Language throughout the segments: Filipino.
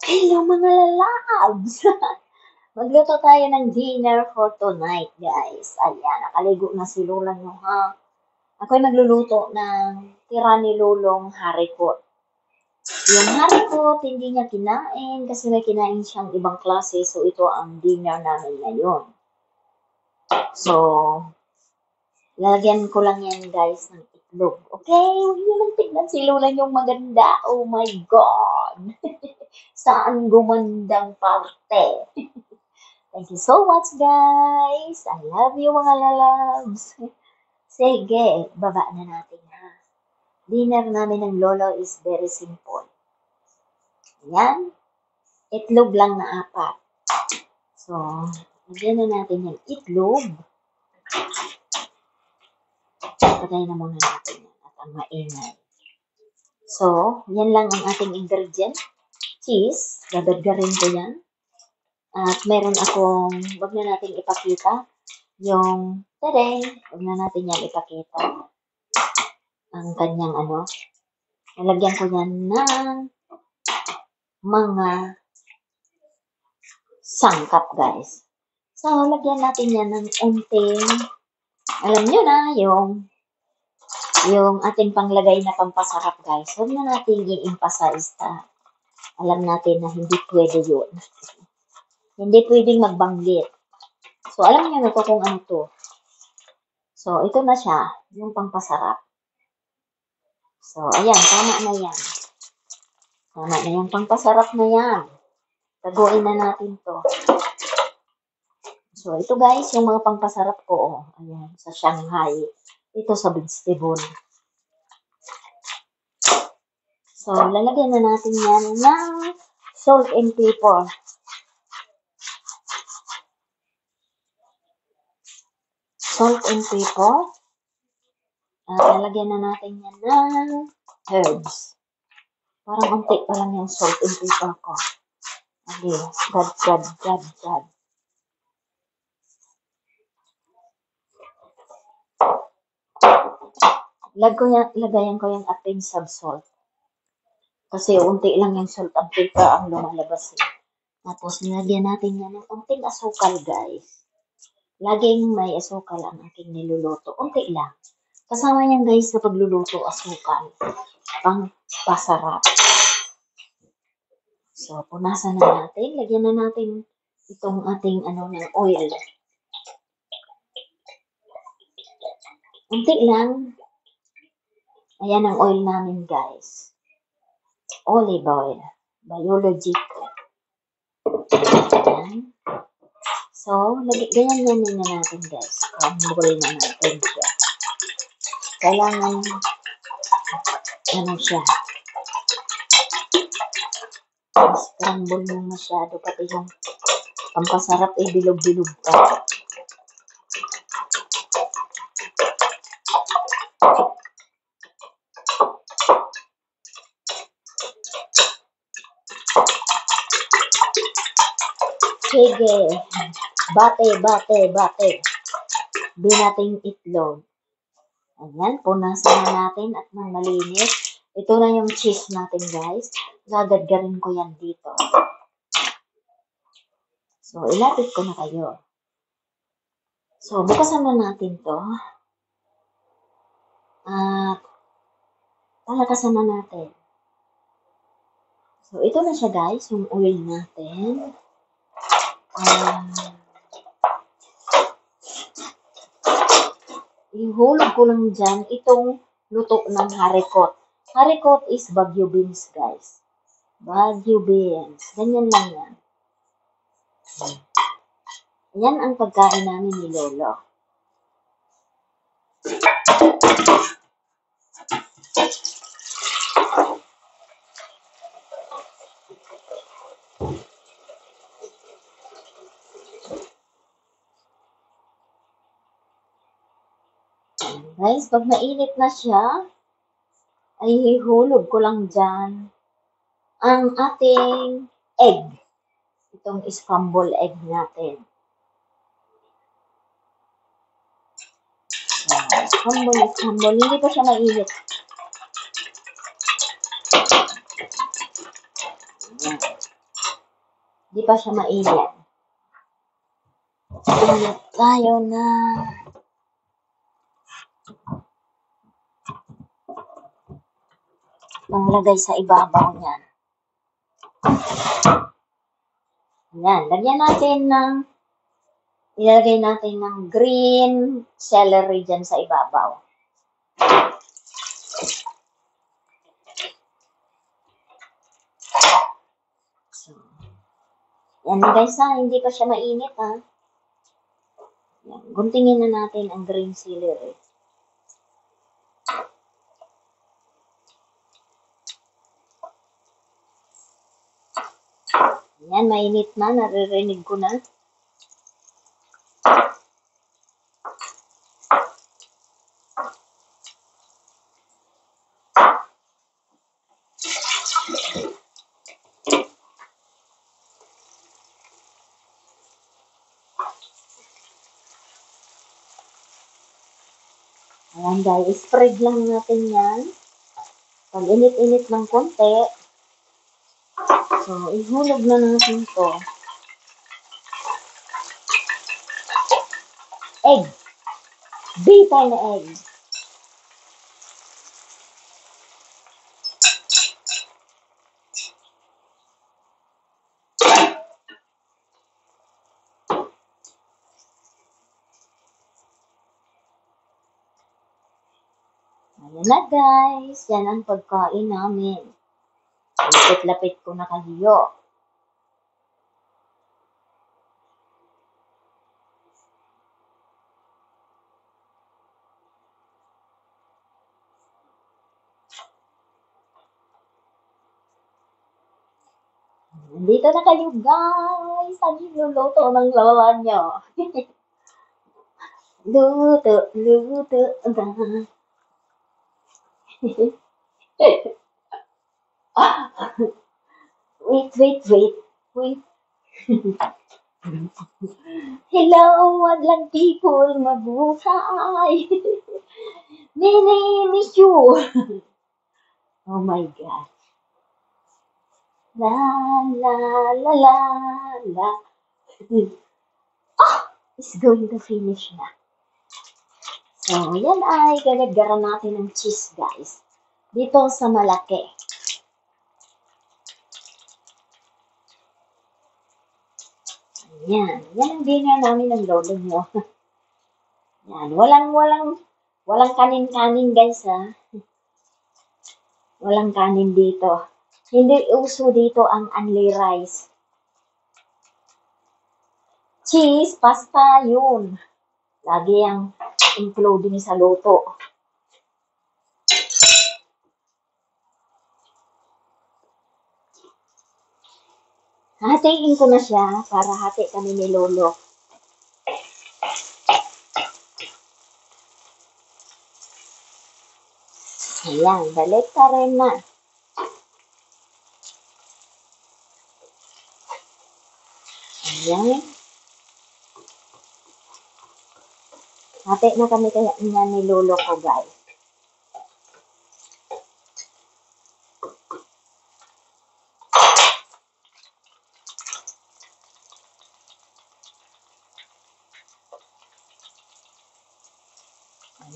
Hello mga lalabs! Magluto tayo ng dinner for tonight, guys. Ayan, nakaligo na si Lola nyo, ha? Ako'y magluluto ng tira ni Lolong haricot. Yung haricot, hindi niya kinain kasi may kinain siyang ibang klase. So, ito ang dinner namin ngayon. So, lalagyan ko lang yan, guys, ng itlog. Okay? Huwag niyo lang tignan si Lola yung maganda. Oh my God! Saan gumandang parte? Thank you so much, guys. I love you, mga lalabs. Sige, baba na natin, ha. Dinner namin ng lolo is very simple. Ayan, itlog lang na 4. So, lagyan na natin yung itlog. Patay na muna natin yan at ang maingay. So, yan lang ang ating ingredient. Cheese, dadagdarin ko yan. At meron akong, wag na natin ipakita, yung, tadeng, wag na natin yan ipakita. Ang kanyang nalagyan ko yan ng mga sangkap, guys. So, lagyan natin yan ng unting, alam nyo na, yung ating panglagay na pampasarap, guys. Huwag na natin i-emphasize na alam natin na hindi pwede yun. Hindi pwedeng magbanggit. So, alam nyo na to kung ano to. So, ito na siya, yung pampasarap. So, ayan, tama na yan. Tama na yung pampasarap na yan. Taguin na natin to. So, ito guys, yung mga pampasarap ko. Oh. Ayan, sa Shanghai. Ito sa vegetable. So, lalagyan na natin yan ng salt and pepper. Salt and pepper. At lalagyan na natin yan ng herbs. Parang unti pa lang yung salt and pepper ko. Okay, gad. Lagayan ko yung ating salt. Kasi unti lang yung salt and pepper ang lumalabas eh. Tapos nilagyan natin yan ng unting asukal, guys. Laging may asukal ang aking niluluto. Unti lang. Kasama yan, guys, sa pagluluto, asukal. Pang pasarap. So, punasan na natin. Lagyan na natin itong ating ng oil. Unti lang. Ayan ang oil namin, guys. Olive oil. Biologic. Ayan. So, ganyan na natin, guys. Crumble na natin siya. Kailangan, siya. Mas crumble mo masyado. Pati yung pampasarap ay bilog-bilog pa. Sige. Bate. Di natin itlog. Ayan, punasan na natin at nang malinis. Ito na yung cheese natin, guys. Gagadgarin ko yan dito. So, ilapit ko na kayo. So, bukasan na natin to. At palakasan na natin. So, ito na siya, guys, yung oil natin. Ihulog ko lang dyan itong luto ng haricot. Haricot is Baguio beans, guys. Baguio beans. Ganyan lang yan. Yan ang pagkain namin ni Lolo. Guys, pag mainit na siya, ay hihulog ko lang dyan ang ating egg. Itong scrambled egg natin. Scramble. Hindi pa siya mainit. Ayan. Di pa siya mainit. Init tayo na panglagay sa ibabaw niyan. Yan, ilalagay natin ng green celery dyan sa ibabaw. So, yan guys ha, hindi pa siya mainit ha. Yan, guntingin na natin ang green celery. Yan, mainit na, naririnig ko na. Ayan guys, spread lang natin yan. Pag init-init ng konti, so ihulog na natin to. Egg. Bitay na egg. Ayan na guys, yan ang pagkain namin. Lapit-lapit ko na kayo. Nandito na kayo guys, ang niluluto ng lola nyo. Luto na. Wait. Hello, madlang people, mabuhay. Miss you. Oh my God. La, la, la, la, la. It's going to finish na. So, yan ay gagagaran natin ng cheese, guys. Dito sa malaki. Yan. Yan ang dinner namin ng lolo nyo. Yan. Walang kanin-kanin, guys, ha. Walang kanin dito. Hindi uso dito ang only rice. Cheese, pasta, yun. Lagi ang including sa luto. Hatiin ko na siya para hati kami ni Lolo. Ayan, balik ka rin na. Ayan. Hati na kami kaya niya ni Lolo ko, guys.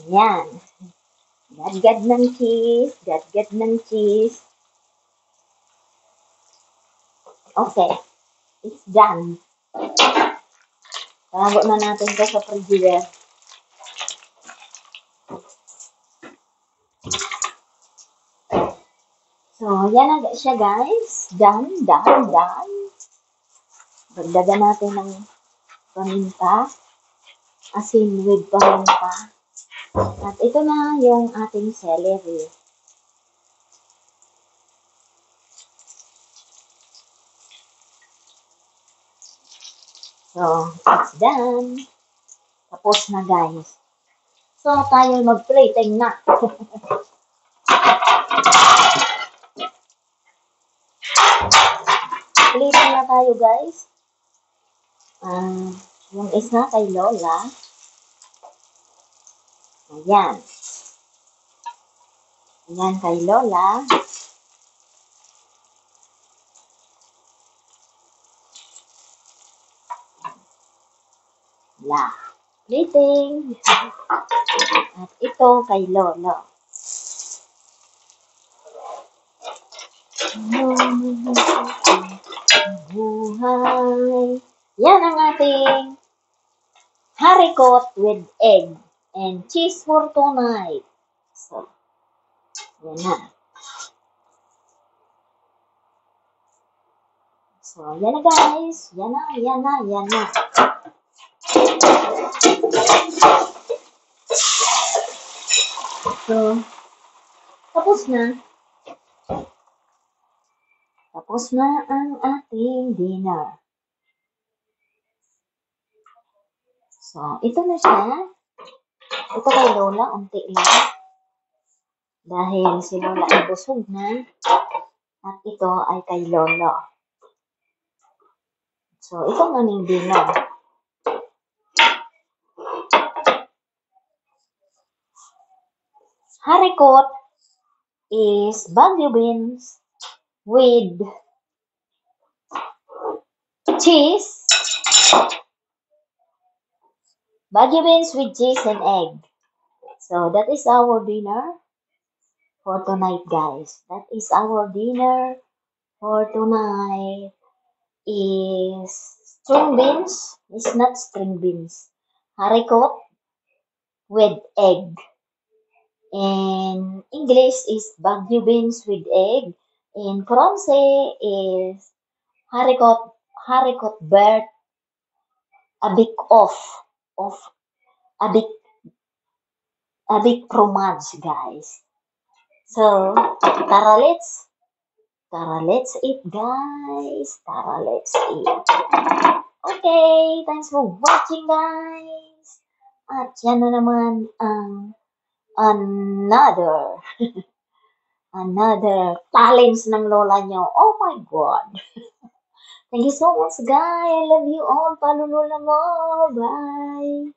Ayan. Gadgad ng cheese. Okay. It's done. Tago na natin ito sa frigider. So, yan na siya, guys. Done. Dagdagan natin ng paminta. Asin with paminta. At ito na yung ating celery. So, it's done. Tapos na, guys. So, tayo mag-plating na. Plating na tayo, guys. Yung isa kay Lola. Ayan. Ayan kay Lola. La. Plating. At ito kay Lolo. Buhay. Yan ang ating haricot with egg and cheese for tonight. So, yan na. So, yan na guys. Yan na. So, tapos na. Tapos na ang ating dinner. So, ito na siya. Ito kay Lola, unti lang. Dahil si Lola ay busog na. At ito ay kay Lolo. So, ito ang aming dinner. Haricot is bagu beans with cheese. Bagu beans with cheese and egg. So, that is our dinner for tonight, guys. That is our dinner for tonight. Is string beans. It's not string beans. Haricot with egg. In English is bagu beans with egg. In Francais is haricot vert a bit of a bit fromage, guys. So let's eat, guys. Let's eat. Okay, thanks for watching, guys. At yan na naman ang another challenge ng lola nyo. Oh my God. Thank you so much, guys. I love you all. Follow Lola more. Bye.